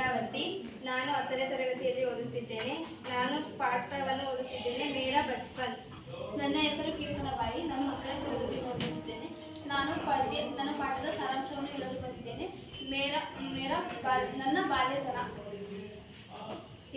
ಲೀಲಾವತಿ. ನಾನು 10ನೇ ತರಗತಿಯಲ್ಲಿ ಓದುತ್ತಿದ್ದೇನೆ. ನಾನು ಪಾಠವನ್ನು ಓದುತ್ತಿದ್ದೇನೆ. ಮೇರಾ ಬಚ್ಪನ್. ನನ್ನ ಹೆಸರು ಕೀರ್ತನಬಾಯಿ. ನಾನು 10ನೇ ತರಗತಿಯಲ್ಲಿ ಓದುತ್ತಿದ್ದೇನೆ. ನನ್ನ ಪಾಠದ ಸಾರಾಂಶವನ್ನು ಹೇಳಲು ಬಂದಿದ್ದೇನೆ. ನನ್ನ ಬಾಲ್ಯತನ.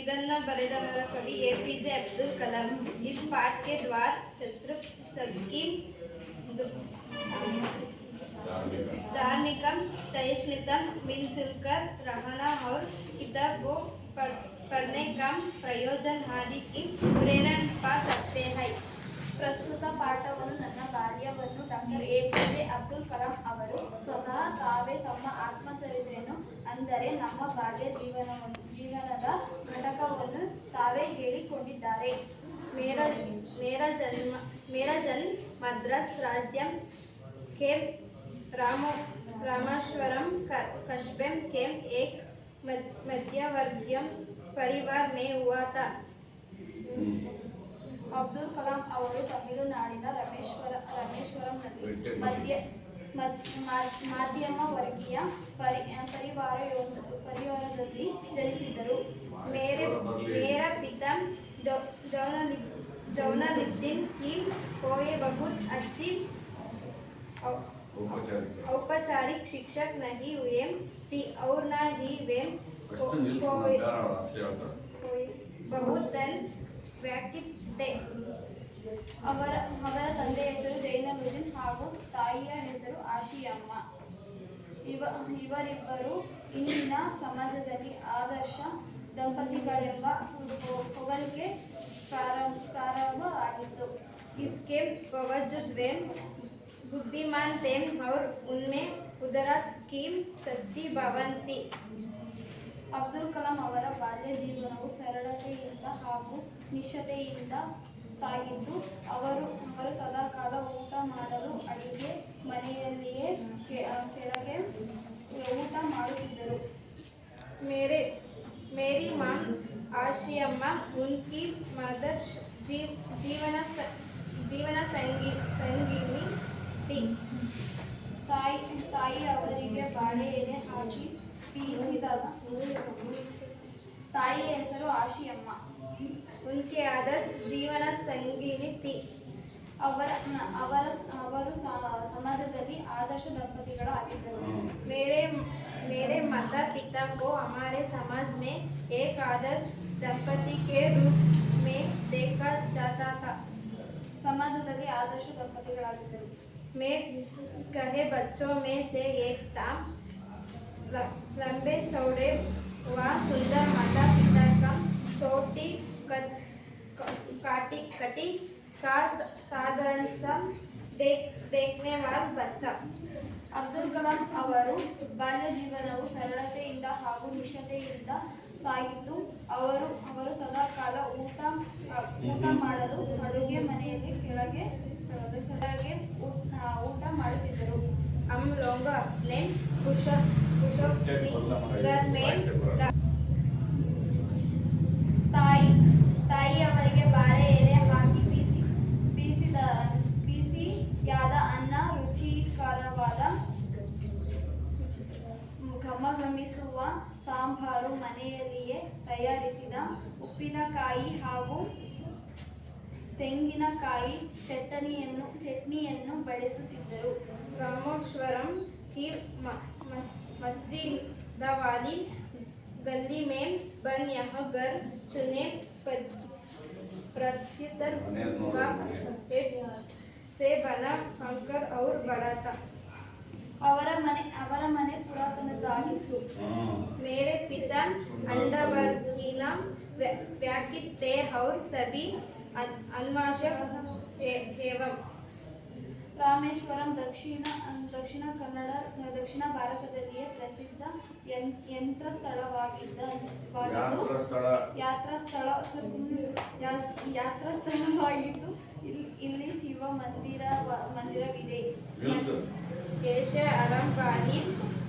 ಇದನ್ನು ಬರೆದವರ कवि APJ अब्दुल कलाम। इस पाठ के द्वार चतुर सबकी धार्मिकम सहिष्णुता मिलजुल कर रहना और किताब को पढ़ने का प्रयोजन आदि की प्रेरणा पा सकते हैं। ಪ್ರಸ್ತುತ ಪಾಠವನ್ನು ನನ್ನ ಬಾಲ್ಯವನ್ನು ಡಾಕ್ಟರ್ APJ ಅಬ್ದುಲ್ ಕಲಾಂ ಅವರು ಸ್ವತಃ ತಾವೇ ತಮ್ಮ ಆತ್ಮಚರಿತ್ರೆಯನ್ನು ಅಂದರೆ ನಮ್ಮ ಬಾಲ್ಯ ಜೀವನದ ಘಟಕವನ್ನು ತಾವೇ ಹೇಳಿಕೊಂಡಿದ್ದಾರೆ. मेरा जन्म मद्रास राज्य के रामेश्वरम कस्बे के एक मध्यवर्गीय परिवार में हुआ था। ಅಬ್ದುಲ್ ಕಲಾಂ ಅವರು ತಮಿಳುನಾಡಿನ ರಾಮೇಶ್ವರಂನಲ್ಲಿ ಮಧ್ಯಮ ವರ್ಗೀಯ ಪರಿವಾರದಲ್ಲಿ ಜನಿಸಿದರು. मेरा पिता जौनलुद्दीन की कोई बहुत अच्छी औपचारिक शिक्षक नहीं हुए थी और न ही वे बहुत धन व्यक्ति थे। ಅವರ ತಂದೆಯ ಹೆಸರು ಜೈನಲುದ್ದೀನ್ ಹಾಗೂ ತಾಯಿಯ ಹೆಸರು ಆಶಿಯಮ್ಮ. ಇವರಿಬ್ಬರು ಇಂದಿನ ಸಮಾಜದಲ್ಲಿ ಆದರ್ಶ ದಂಪತಿಗಳೆಂಬ ಹೊಗಳಿಕೆ ಪ್ರಾರಂಭ ಆಗಿತ್ತು. इसके बावजूद वे बुद्धिमान थे और उनमें कुदरत की सच्ची भावना थी। ಅಬ್ದುಲ್ ಕಲಾಂ ಅವರ ಬಾಲ್ಯ ಜೀವನವು ಸರಳತೆಯಿಂದ ಹಾಗೂ ನಿಷ್ಠೆಯಿಂದ ಸಾಗಿದ್ದು, ಅವರು ಸದಾಕಾಲ ಊಟ ಮಾಡಲು ಅಡಿಗೆ ಮನೆಯಲ್ಲಿಯೇ ಕೆಳಗೆ ಊಟ ಮಾಡುತ್ತಿದ್ದರು. मेरी माँ आशियम्मा उनकी मदर्स जीवन संगीनी थी। ತಾಯಿ ಅವರಿಗೆ ಬಾಳೆ ಎಲೆ ಹಾಕಿ ಬೀಸಿದಾಗ ತಾಯಿಯ ಹೆಸರು ಆಶಿಯಮ್ಮ. उनके आदर्श जीवन संगीनी थी। ಅವರು ಸಮಾಜದಲ್ಲಿ ಆದರ್ಶ ದಂಪತಿಗಳು ಆಗಿದ್ದರು. मेरे माता पिता को हमारे समाज में एक आदर्श दंपति के रूप में देखा जाता था। ಸಮಾಜದಲ್ಲಿ ಆದರ್ಶ ದಂಪತಿಗಳಾಗಿದ್ದರು. मैं कहे बच्चों में से एक था। लंबे चौड़े व सुंदर माता पिता का छोटी कटी का साधारण सा देखने वाला बच्चा। ಅಬ್ದುಲ್ ಕಲಾಂ ಅವರು ಬಾಲ್ಯ ಜೀವನವು ಸರಳತೆಯಿಂದ ಹಾಗೂ ನಿಷ್ಠೆಯಿಂದ ಸಾಗಿದ್ದು, ಅವರು ಸದಾಕಾಲ ಊಟ ಮಾಡಲು ಅಡುಗೆ ಮನೆಯಲ್ಲಿ ಕೆಳಗೆ ಊಟ ಮಾಡುತ್ತಿದ್ದರು. हम लोग अपने घर में ತಾಯಿ ಅವರಿಗೆ ಬಾಳೆ ಎಲೆ ಹಾಕಿ ಬಿಸಿಯಾದ ಅನ್ನ, ರುಚಿಕರವಾದ ಘಮಘಮಿಸುವ ಸಾಂಬಾರು, ಮನೆಯಲ್ಲಿಯೇ ತಯಾರಿಸಿದ ಉಪ್ಪಿನಕಾಯಿ ಹಾಗೂ ತೆಂಗಿನಕಾಯಿ ಚಟ್ನಿಯನ್ನು ಬಡಿಸುತ್ತಿದ್ದರು. रामेश्वरम की मस्जिद वाली गली में बन यह घर चुने प्रत्युत्तर से बना अंकर और बड़ा था। ಅವರ ಮನೆ ಪುರಾತನದ್ದಾಗಿತ್ತು. मेरे पिता अंडरवर्गीय व्यक्ति थे और सभी अन्वेषक एवं ರಾಮೇಶ್ವರಂ ದಕ್ಷಿಣ ಭಾರತದಲ್ಲಿಯೇ ಪ್ರಸಿದ್ಧ ಯಾತ್ರಾ ಸ್ಥಳವಾಗಿದ್ದು ಇಲ್ಲಿ ಶಿವ ಮಂದಿರವಿದೆ. ऐसे आराम वाली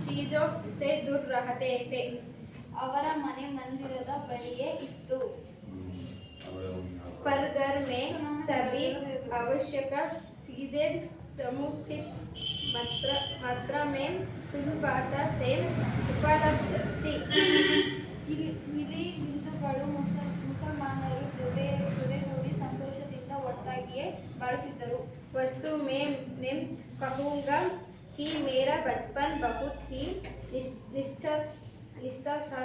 चीजों से दूर रहते थे। ಅವರ ಮನೆ मंदिರದ ಬಳಿಯೇ ಇತ್ತು. पर घर में सभी आवश्यक चीजें समुचित मात्रा में सुलभता से उपलब्ध थी। ಹಿರಿ ಹಿಂದೂಗಳು ಮುಸಲ್ಮಾನರು ಜೊತೆಗೂಡಿ ಸಂತೋಷದಿಂದ ಒಟ್ಟಾಗಿಯೇ ಬಾಳುತ್ತಿದ್ದರು. वस्तु में कहूँगा कि मेरा बचपन बहुत ही निश्चल था.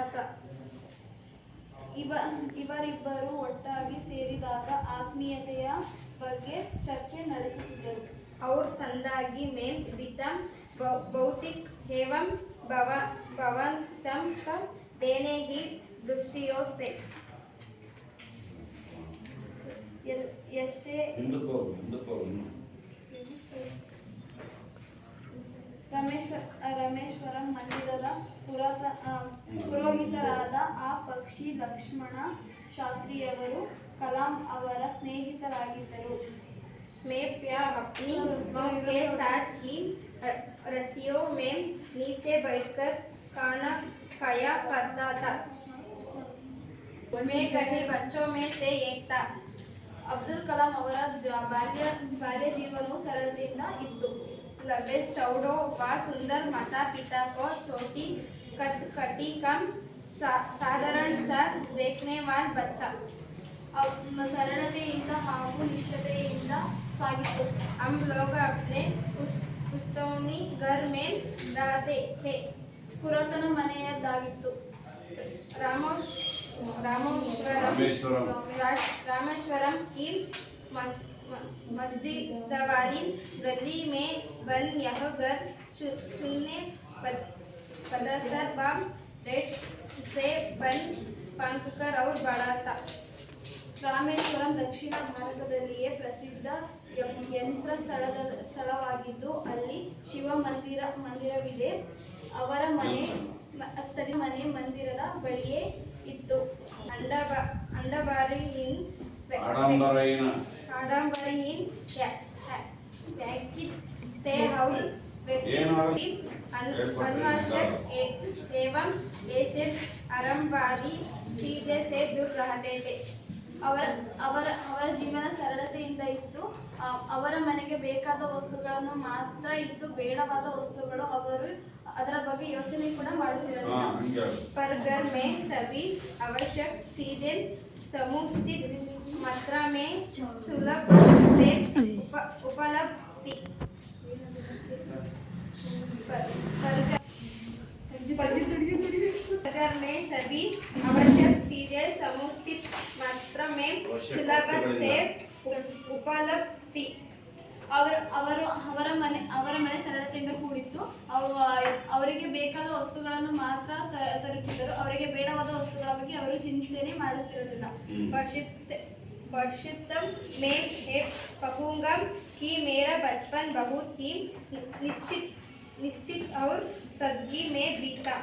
ಇವರಿಬ್ಬರು ಒಟ್ಟಾಗಿ ಸೇರಿದಾಗ ಆತ್ಮೀಯತೆಯ ಬಗ್ಗೆ ಚರ್ಚೆ ನಡೆಸುತ್ತಿದ್ದರು. और संदागी में बीतम भौतिक एवं भवंतम का देने ही दृष्टियों से ಎಷ್ಟೇ ರಮೇಶ್ವರಂ ಮಂದಿರದ ಪುರೋಹಿತರಾದ ಆ ಪಕ್ಷಿ ಲಕ್ಷ್ಮಣ ಶಾಸ್ತ್ರಿಯವರು ಕಲಾಂ ಅವರ ಸ್ನೇಹಿತರಾಗಿದ್ದರು. मैं प्यार अपनी माँ के साथ ही रस्सियों में नीचे बैठकर खाना खाया करता था. मैं कहीं बच्चों में से एक था. ಅಬ್ದುಲ್ ಕಲಾಂ ಅವರ ಬಾಲ್ಯ ಜೀವನವು ಸರಳತೆಯಿಂದ ಇತ್ತು. लगे चौड़ो व सुंदर माता पिता को छोटी कटी कम साधारण सा देखने वाला बच्चा. ಸರಳತೆಯಿಂದ ಹಾಗೂ ನಿಷ್ಠತೆಯಿಂದ ಸಾಗಿತ್ತು. हम लोग अपने पुश्तौनी घर में रहते थे. ಪುರಾತನ ಮನೆಯದ್ದಾಗಿತ್ತು. रामेश्वरम की मस्जिद वाली गली में बन यह घर चुनने पदर बम रेट से बन पंखकर और बड़ा था. ರಾಮೇಶ್ವರಂ ದಕ್ಷಿಣ ಭಾರತದಲ್ಲಿಯೇ ಪ್ರಸಿದ್ಧ ಯಂತ್ರ ಸ್ಥಳವಾಗಿದ್ದು ಅಲ್ಲಿ ಶಿವ ಮಂದಿರವಿದೆ. ಅವರ ಮನೆ ಮಂದಿರದ ಬಳಿಯೇ ಇತ್ತು. ಆಡಂಬರಹೀನ थे और व्यक्ति अनवश्यक एवं ऐसे आरंभवादी चीजें से दूर रहते थे. ಅವರ ಜೀವನ ಸರಳತೆಯಿಂದ ಇತ್ತು. ಅವರ ಮನೆಗೆ ಬೇಕಾದ ವಸ್ತುಗಳನ್ನು ಮಾತ್ರ ಇತ್ತು. ಬೇಡವಾದ ವಸ್ತುಗಳು ಅವರು ಅದರ ಬಗ್ಗೆ ಯೋಚನೆ ಕೂಡ ಮಾಡುತ್ತಿರಲಿಲ್ಲ. पर घर में सभी आवश्यक चीजें समुचित मात्रा में सुलभ से उपलब्ध थी. घर में सभी आवश्यक चीजें समुचित मात्रा में सुलभ से उपलब्ध थी. ಅವರ ಮನೆ ಸರಳತೆಯಿಂದ ಕೂಡಿತ್ತು. ಅವರಿಗೆ ಬೇಕಾದ ವಸ್ತುಗಳನ್ನು ಮಾತ್ರ ತರುತ್ತಿದ್ದರು. ಅವರಿಗೆ ಬೇಡವಾದ ವಸ್ತುಗಳ ಬಗ್ಗೆ ಅವರು ಚಿಂತನೆ ಮಾಡುತ್ತಿರಲಿಲ್ಲ. वर्षितम में कहूँगा कि मेरा बचपन बहुत ही निश्चित और सादगी में बीता.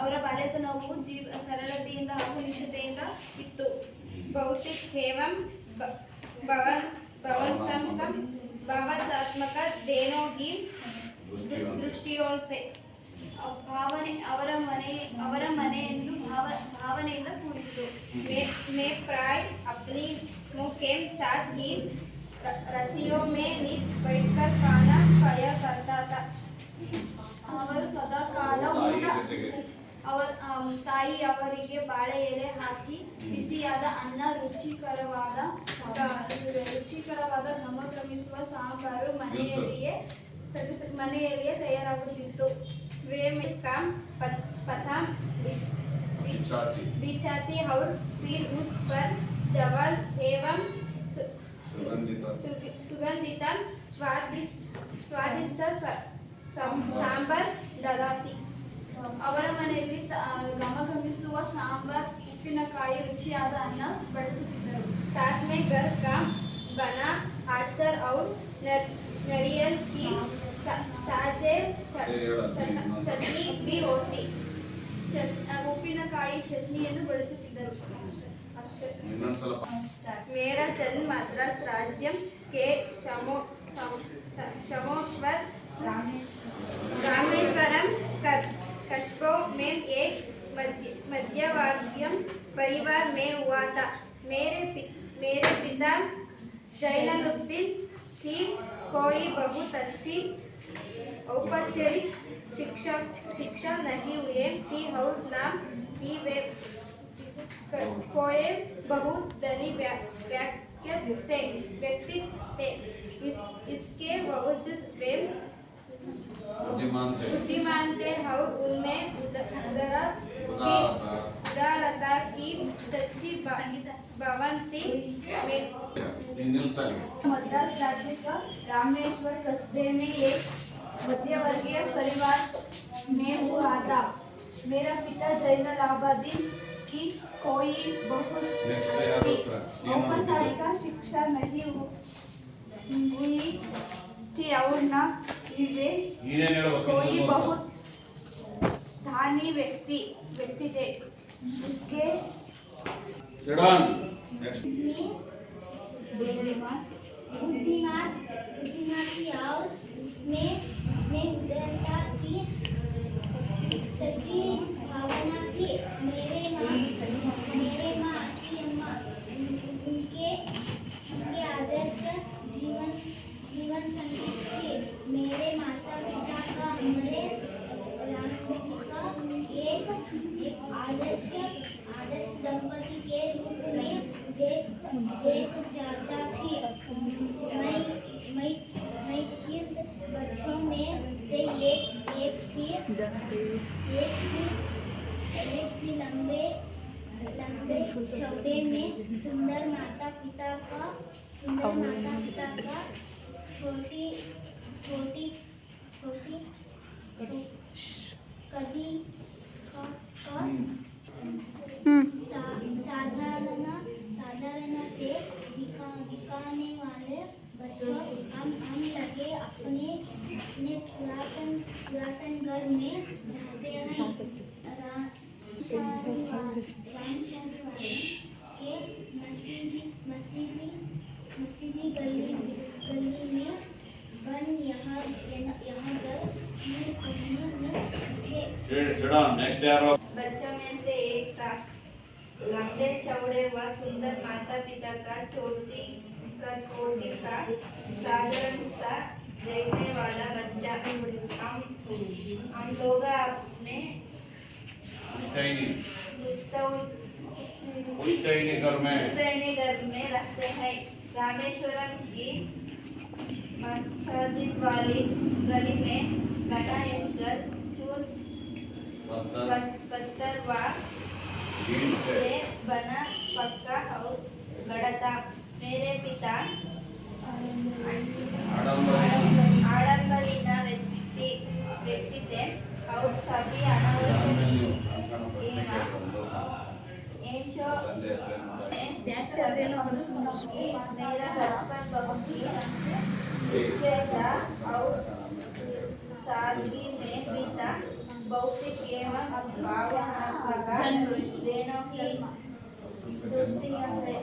ಅವರ ಬಾಲ್ಯತನವು ಸರಳತೆಯಿಂದ ಹಾಗೂ ನಿಷ್ಠತೆಯಿಂದ ಇತ್ತು. भौतिक एवं भावनात्मक देनों की दृष्टियों से ಅವರ ಮನೆಯನ್ನು ಭಾವನೆಯಿಂದ ಕೂಡಿತ್ತು. मैं प्राय अपनी मुँह के साथ ही रस्सियों में नीचे बैठकर खाना खाया करता था. ಅವರು ಸದಾ ಕಾಲ ತಾಯಿ ಅವರಿಗೆ ಬಾಳೆ ಎಲೆ ಹಾಕಿ ಬಿಸಿಯಾದ ಅನ್ನ ರುಚಿಕರವಾದ ಘಮಘಮಿಸುವ ಸಾಂಬಾರು ಮನೆಯಲ್ಲಿಯೇ ತಯಾರಾಗುತ್ತಿತ್ತು. वे में काम पता बिछाती और फिर उस पर चावल एवं सुगंधित स्वादिष्ट सांबर डालती. ಅವರ ಮನೆಯಲ್ಲಿ ಘಮಘಮಿಸುವ ಸಾಂಬಾರ್, ಉಪ್ಪಿನಕಾಯಿ, ರುಚಿಯಾದ ಅನ್ನ ಬಡಿಸುತ್ತಿದ್ದರು. साथ में घर का बना अचार और नारियल की ताजे चटनी भी होती. ಉಪ್ಪಿನಕಾಯಿ ಚಟ್ನಿಯನ್ನು ಬಳಸುತ್ತಿದ್ದರು. मेरा जन्म मद्रास राज्य के शमोश्वर रामेश्वरम कस्बों में एक मध्यवर्गीय परिवार में हुआ था. मेरे पिता जैनुलब्दीन की कोई बहुत अच्छी औपचारिक शिक्षा नहीं हुए थी और नाम की वे पोएम बहुत धनी व्यक्ति थे। इसके बावजूद वे बुद्धिमान थे और उनमें उदारता की सच्ची भावना थी। मद्रास राज्य का रामेश्वर कस्बे में एक मध्यवर्गीय परिवार में हुआ था। मेरा पिता जैनुलाब्दीन की कोई बहुत औपचारिक शिक्षा नहीं हुई थी और न ही वे कोई बहुत धनी व्यक्ति थे। इसके बुद्धिमान थी और उसमें उदारता की सच्ची भावना थी। मेरे माँ आशी अम्मा उनके आदर्श जीवन संगीत थे। मेरे माता पिता का हमारे राम जी का एक आदर्श दंपति के रूप में देख जाता थी। मैं किस बच्चों में से एक थी लंबे चौड़े में सुंदर माता पिता का छोटी कदी का साधारण से दिखाने वाले बच्चों हम लगे अपने पुरातन घर में रहते हैं। के मसीदी गली में बन यहाँ घर बच्चों में से एक था लंबे चौड़े व सुंदर माता पिता का कोटि का साधारण सा देखने वाला बच्चा। हम लोग अपने पुश्तैनी घर में रहते हैं। रामेश्वरम की मस्जिद वाली गली में बना एक घर चून पत्थर व से बना पक्का और गढ़ा था। मेरे पिता आडंबरीन व्यक्ति थे और सभी मेरा बचपन बहुत ही था और सादगी में बीता। भौतिक एवं भावनात्मक देनों की दृष्टियों से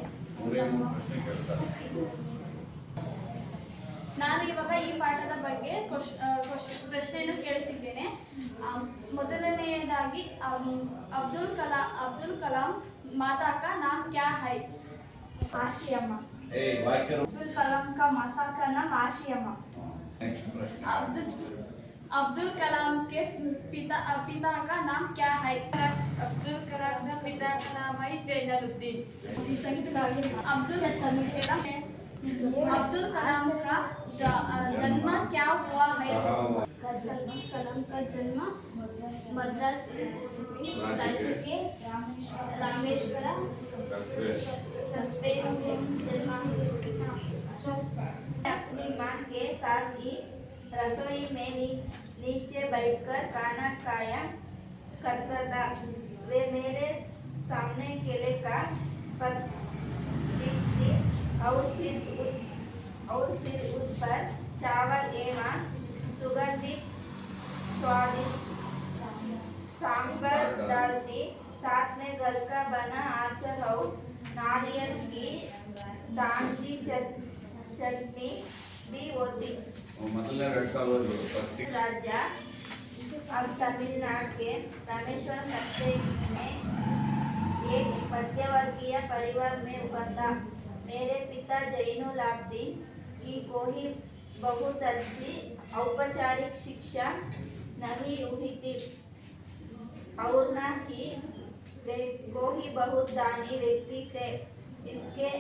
ನಾನು ಇವಾಗ ಈ ಪಾಠದ ಬಗ್ಗೆ ಪ್ರಶ್ನೆಯನ್ನು ಕೇಳುತ್ತಿದ್ದೇನೆ. ಮೊದಲನೆಯದಾಗಿ ಅಬ್ದುಲ್ ಕಲಾಂ माता का नाम क्या है? आशियामा। अब्दुल कलाम का माता का नाम आशियामा। अब्दुल कलाम के पिता का नाम क्या है? अब्दुल कलाम का पिता का नाम है जैनुलाब्दीन। अब्दुल कलाम का जन्म क्या हुआ है? कलाम का जन्म मद्रास राज्य के रामेश्वर कस्बे में जन्म। अपनी मां के साथ ही रसोई में नीचे बैठकर खाना खाया करता था। वे मेरे सामने केले का पत्ती और फिर उस पर चावल एवं सुगंधित स्वादिष्ट सांभर डालती। साथ में घर का बना आचार और नारियल की ताजी चटनी भी होती। राजा अब तमिलनाडु के रामेश्वर कस्बे में एक मध्यवर्गीय परिवार में हुआ था। मेरे पिता जैनुलाब्दीन की कोई बहुत अच्छी औपचारिक शिक्षा नहीं हुई थी और न ही वो ही बहुत दानी व्यक्ति थे। इसके